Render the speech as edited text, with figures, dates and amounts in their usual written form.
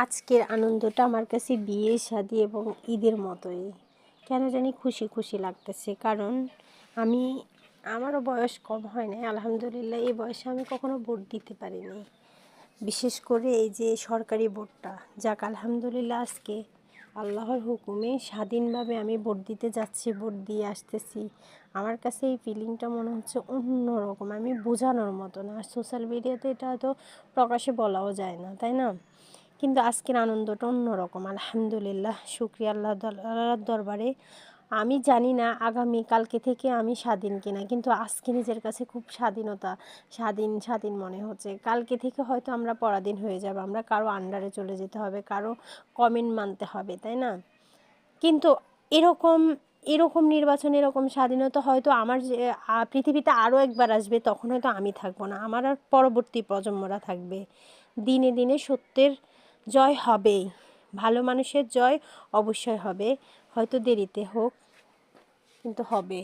আজকের আনন্দটা আমার কাছে বিয়ে শাদী এবং ঈদের মতোই কেন জানি খুশি খুশি লাগতেছে। কারণ আমারও বয়স কম হয় নাই, আলহামদুলিল্লাহ। এই বয়সে আমি কখনো ভোট দিতে পারিনি, বিশেষ করে এই যে সরকারি ভোটটা। যাক আলহামদুলিল্লাহ, আজকে আল্লাহর হুকুমে স্বাধীনভাবে আমি ভোট দিতে যাচ্ছি, ভোট দিয়ে আসতেছি। আমার কাছে এই ফিলিংটা মনে হচ্ছে অন্যরকম, আমি বোঝানোর মতো না। আর সোশ্যাল মিডিয়াতে এটা হয়তো প্রকাশে বলাও যায় না, তাই না? কিন্তু আজকের আনন্দটা অন্যরকম, আলহামদুলিল্লাহ। শুকরিয়া আল্লাহর দরবারে। আমি জানি না আগামী কালকে থেকে আমি স্বাধীন কিনা, কিন্তু আজকে নিজের কাছে খুব স্বাধীন স্বাধীন মনে হচ্ছে। কালকে থেকে হয়তো আমরা পরাধীন হয়ে যাব, আমরা কারো আন্ডারে চলে যেতে হবে, কারো কমেন্ট মানতে হবে, তাই না? কিন্তু এরকম এরকম নির্বাচন, এরকম স্বাধীনতা হয়তো আমার যে পৃথিবীতে আরও একবার আসবে, তখন হয়তো আমি থাকবো না, আমার আর পরবর্তী প্রজন্মরা থাকবে। দিনে দিনে সত্যের জয় হবেই, ভালো মানুষের জয় অবশ্যই হবে, হয়তো দেরিতে হোক, কিন্তু হবে।